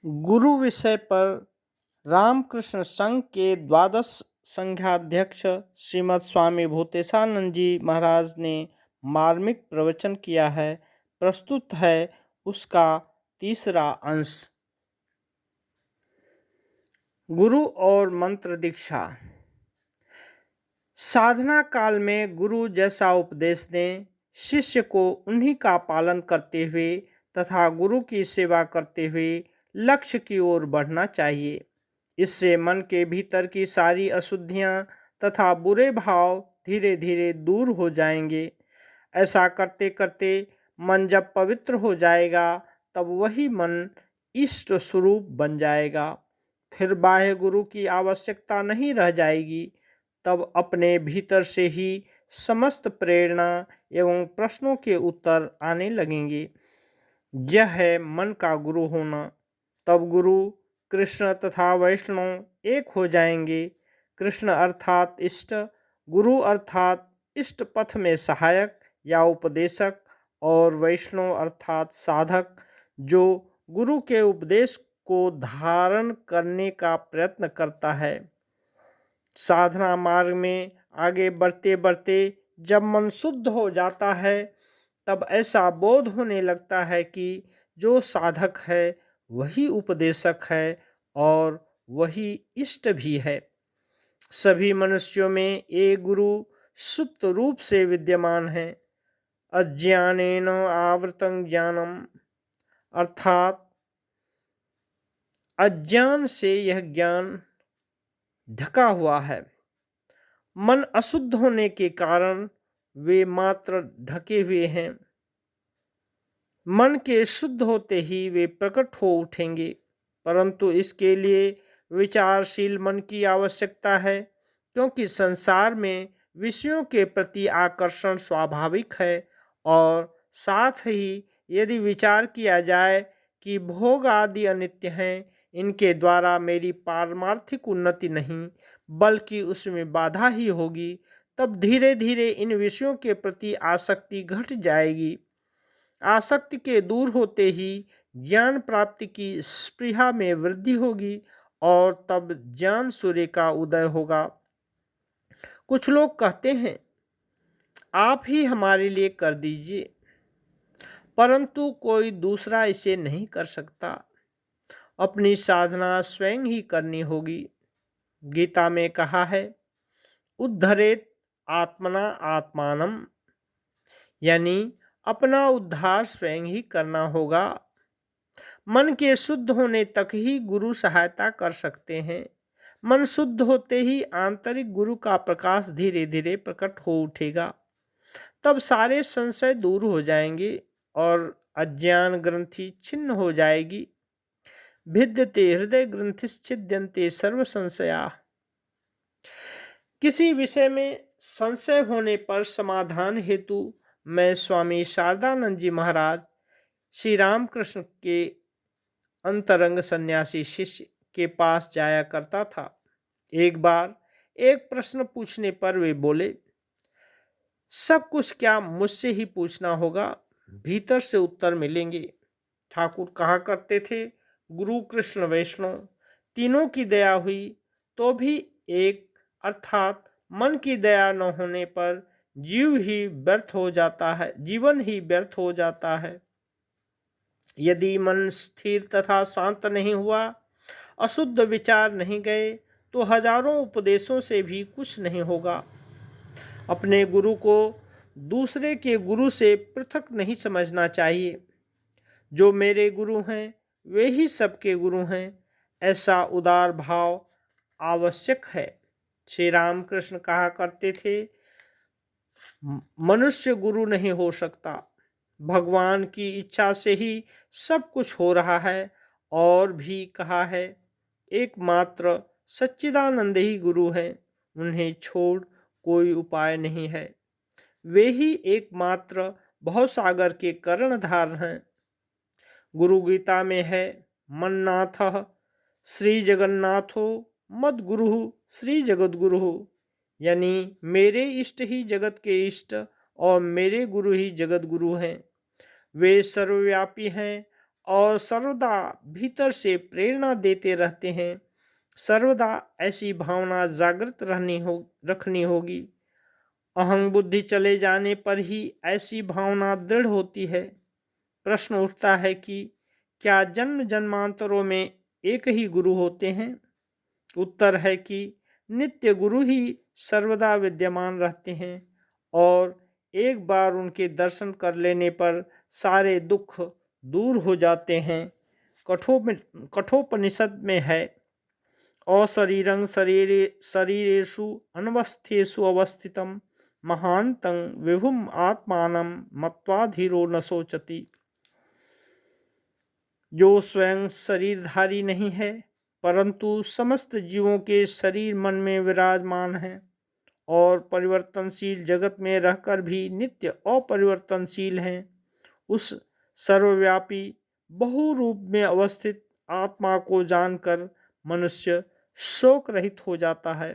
गुरु विषय पर रामकृष्ण संघ के द्वादश संघाध्यक्ष श्रीमद स्वामी भूतेशानंद जी महाराज ने मार्मिक प्रवचन किया है। प्रस्तुत है उसका तीसरा अंश। गुरु और मंत्र दीक्षा। साधना काल में गुरु जैसा उपदेश दें, शिष्य को उन्हीं का पालन करते हुए तथा गुरु की सेवा करते हुए लक्ष्य की ओर बढ़ना चाहिए। इससे मन के भीतर की सारी अशुद्धियां तथा बुरे भाव धीरे धीरे दूर हो जाएंगे। ऐसा करते करते मन जब पवित्र हो जाएगा तब वही मन इष्ट स्वरूप बन जाएगा। फिर बाह्य गुरु की आवश्यकता नहीं रह जाएगी। तब अपने भीतर से ही समस्त प्रेरणा एवं प्रश्नों के उत्तर आने लगेंगे। यह है मन का गुरु होना। तब गुरु कृष्ण तथा वैष्णव एक हो जाएंगे। कृष्ण अर्थात इष्ट, गुरु अर्थात इष्ट पथ में सहायक या उपदेशक, और वैष्णव अर्थात साधक जो गुरु के उपदेश को धारण करने का प्रयत्न करता है। साधना मार्ग में आगे बढ़ते बढ़ते जब मन शुद्ध हो जाता है तब ऐसा बोध होने लगता है कि जो साधक है वही उपदेशक है और वही इष्ट भी है। सभी मनुष्यों में एक गुरु सुप्त रूप से विद्यमान है। अज्ञानेन आवृतं ज्ञानम, अर्थात अज्ञान से यह ज्ञान ढका हुआ है। मन अशुद्ध होने के कारण वे मात्र ढके हुए हैं। मन के शुद्ध होते ही वे प्रकट हो उठेंगे, परंतु इसके लिए विचारशील मन की आवश्यकता है, क्योंकि संसार में विषयों के प्रति आकर्षण स्वाभाविक है। और साथ ही यदि विचार किया जाए कि भोग आदि अनित्य हैं, इनके द्वारा मेरी पारमार्थिक उन्नति नहीं बल्कि उसमें बाधा ही होगी, तब धीरे धीरे इन विषयों के प्रति आसक्ति घट जाएगी। आसक्ति के दूर होते ही ज्ञान प्राप्ति की स्पृहा में वृद्धि होगी और तब ज्ञान सूर्य का उदय होगा। कुछ लोग कहते हैं आप ही हमारे लिए कर दीजिए, परंतु कोई दूसरा इसे नहीं कर सकता। अपनी साधना स्वयं ही करनी होगी। गीता में कहा है, उद्धरेत आत्मना आत्मानम, यानी अपना उद्धार स्वयं ही करना होगा। मन के शुद्ध होने तक ही गुरु सहायता कर सकते हैं। मन शुद्ध होते ही आंतरिक गुरु का प्रकाश धीरे धीरे प्रकट हो उठेगा। तब सारे संशय दूर हो जाएंगे और अज्ञान ग्रंथि छिन्न हो जाएगी। भिद्यते हृदय ग्रंथिश्छिद्यन्ते सर्व संशया। किसी विषय में संशय होने पर समाधान हेतु मैं स्वामी शारदानंद जी महाराज श्री रामकृष्ण के अंतरंग सन्यासी शिष्य के पास जाया करता था। एक बार एक प्रश्न पूछने पर वे बोले, सब कुछ क्या मुझसे ही पूछना होगा, भीतर से उत्तर मिलेंगे। ठाकुर कहा करते थे, गुरु कृष्ण वैष्णव तीनों की दया हुई तो भी एक, अर्थात मन की दया न होने पर जीवन ही व्यर्थ हो जाता है। यदि मन स्थिर तथा शांत नहीं हुआ, अशुद्ध विचार नहीं गए, तो हजारों उपदेशों से भी कुछ नहीं होगा। अपने गुरु को दूसरे के गुरु से पृथक नहीं समझना चाहिए। जो मेरे गुरु हैं वे ही सबके गुरु हैं, ऐसा उदार भाव आवश्यक है। श्री रामकृष्ण कहा करते थे, मनुष्य गुरु नहीं हो सकता, भगवान की इच्छा से ही सब कुछ हो रहा है। और भी कहा है, एकमात्र सच्चिदानंद ही गुरु हैं, उन्हें छोड़ कोई उपाय नहीं है। वे ही एकमात्र भवसागर के कर्णधार हैं। गुरु गीता में है, मन्नाथ श्री जगन्नाथो मद गुरु श्री जगद्गुरु, यानी मेरे इष्ट ही जगत के इष्ट और मेरे गुरु ही जगत गुरु हैं। वे सर्वव्यापी हैं और सर्वदा भीतर से प्रेरणा देते रहते हैं। सर्वदा ऐसी भावना जागृत रखनी होगी। अहं बुद्धि चले जाने पर ही ऐसी भावना दृढ़ होती है। प्रश्न उठता है कि क्या जन्म जन्मांतरों में एक ही गुरु होते हैं? उत्तर है कि नित्य गुरु ही सर्वदा विद्यमान रहते हैं और एक बार उनके दर्शन कर लेने पर सारे दुख दूर हो जाते हैं। कठोपनिषद में है, अशरीरं शरीरेषु अनवस्थेषु अवस्थितं महान्तं विभुम आत्मानं मत्वा धीरो न शोचति। जो स्वयं शरीरधारी नहीं है परंतु समस्त जीवों के शरीर मन में विराजमान है और परिवर्तनशील जगत में रहकर भी नित्य अपरिवर्तनशील हैं, उस सर्वव्यापी बहुरूप में अवस्थित आत्मा को जानकर मनुष्य शोक रहित हो जाता है।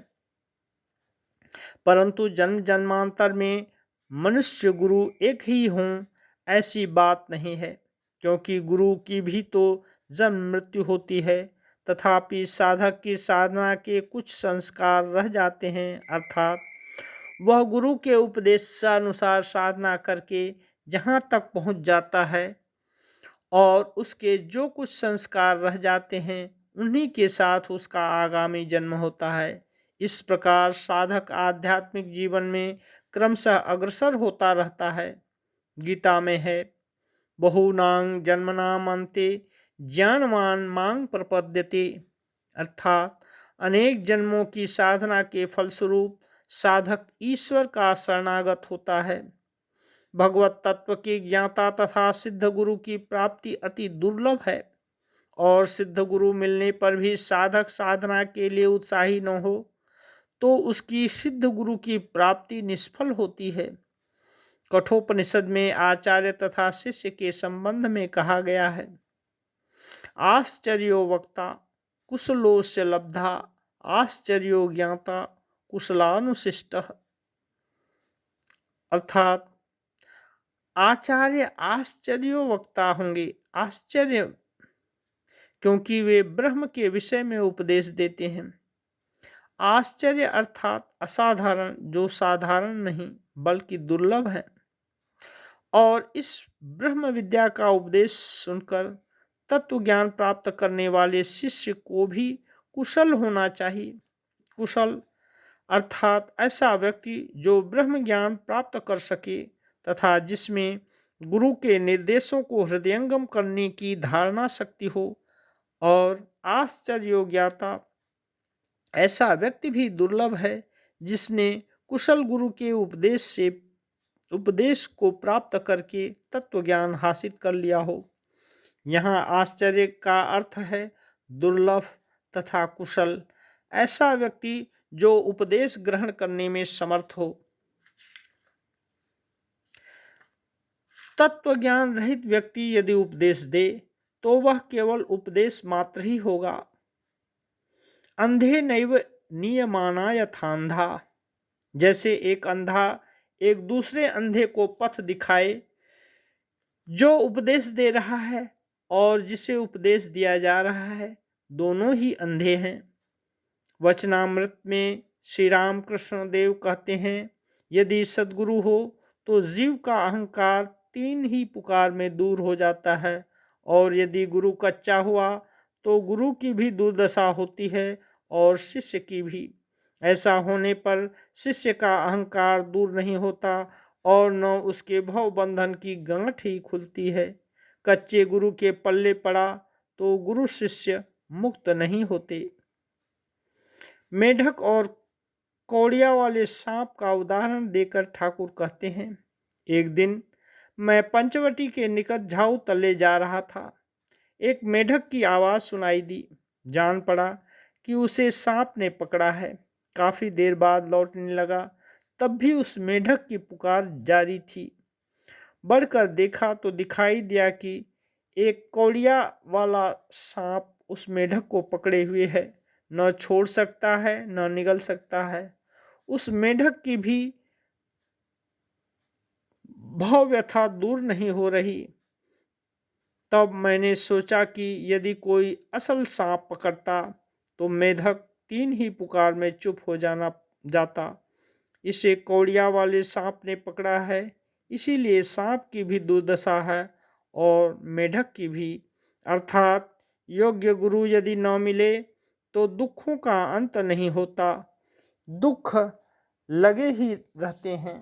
परंतु जन्म जन्मांतर में मनुष्य गुरु एक ही हों ऐसी बात नहीं है, क्योंकि गुरु की भी तो जन्म मृत्यु होती है। तथापि साधक की साधना के कुछ संस्कार रह जाते हैं, अर्थात वह गुरु के उपदेशानुसार साधना करके जहाँ तक पहुँच जाता है और उसके जो कुछ संस्कार रह जाते हैं उन्हीं के साथ उसका आगामी जन्म होता है। इस प्रकार साधक आध्यात्मिक जीवन में क्रमशः अग्रसर होता रहता है। गीता में है, बहुनां जन्मनां अन्ते ज्ञानवान मांग प्रपद्यते, अर्थात अनेक जन्मों की साधना के फलस्वरूप साधक ईश्वर का शरणागत होता है। भगवत तत्व के ज्ञाता तथा सिद्ध गुरु की प्राप्ति अति दुर्लभ है और सिद्ध गुरु मिलने पर भी साधक साधना के लिए उत्साही न हो तो उसकी सिद्ध गुरु की प्राप्ति निष्फल होती है। कठोपनिषद में आचार्य तथा शिष्य के संबंध में कहा गया है, आश्चर्यो वक्ता कुशलोस्य लब्धा आश्चर्यो ज्ञाता कुशलानुशिष्टः, अर्थात आचार्य आश्चर्यो वक्ता होंगे, आश्चर्य क्योंकि वे ब्रह्म के विषय में उपदेश देते हैं। आश्चर्य अर्थात असाधारण, जो साधारण नहीं बल्कि दुर्लभ है। और इस ब्रह्म विद्या का उपदेश सुनकर तत्व ज्ञान प्राप्त करने वाले शिष्य को भी कुशल होना चाहिए। कुशल अर्थात ऐसा व्यक्ति जो ब्रह्म ज्ञान प्राप्त कर सके तथा जिसमें गुरु के निर्देशों को हृदयंगम करने की धारणा शक्ति हो। और आश्चर्य ज्ञाता ऐसा व्यक्ति भी दुर्लभ है जिसने कुशल गुरु के उपदेश को प्राप्त करके तत्व ज्ञान हासिल कर लिया हो। यहाँ आश्चर्य का अर्थ है दुर्लभ तथा कुशल, ऐसा व्यक्ति जो उपदेश ग्रहण करने में समर्थ हो। तत्व ज्ञान रहित व्यक्ति यदि उपदेश दे तो वह केवल उपदेश मात्र ही होगा। अंधे नैव नियमाना यथांधा, जैसे एक अंधा एक दूसरे अंधे को पथ दिखाए। जो उपदेश दे रहा है और जिसे उपदेश दिया जा रहा है दोनों ही अंधे हैं। वचनामृत में श्री राम कृष्ण देव कहते हैं, यदि सद्गुरु हो तो जीव का अहंकार 3 ही पुकार में दूर हो जाता है और यदि गुरु कच्चा हुआ तो गुरु की भी दुर्दशा होती है और शिष्य की भी। ऐसा होने पर शिष्य का अहंकार दूर नहीं होता और न उसके भव बंधन की गांठ ही खुलती है। कच्चे गुरु के पल्ले पड़ा तो गुरु शिष्य मुक्त नहीं होते। मेढक और कौड़िया वाले सांप का उदाहरण देकर ठाकुर कहते हैं, एक दिन मैं पंचवटी के निकट झाऊ तले जा रहा था। एक मेढक की आवाज़ सुनाई दी। जान पड़ा कि उसे सांप ने पकड़ा है। काफ़ी देर बाद लौटने लगा, तब भी उस मेढक की पुकार जारी थी। बढ़कर देखा तो दिखाई दिया कि एक कौड़िया वाला सांप उस मेढक को पकड़े हुए है, न छोड़ सकता है न निगल सकता है। उस मेढक की भी भाव व्यथा दूर नहीं हो रही। तब मैंने सोचा कि यदि कोई असल सांप पकड़ता तो मेढक 3 ही पुकार में चुप हो जाता। इसे कौड़िया वाले सांप ने पकड़ा है, इसीलिए सांप की भी दुर्दशा है और मेढक की भी। अर्थात योग्य गुरु यदि न मिले तो दुखों का अंत नहीं होता, दुख लगे ही रहते हैं।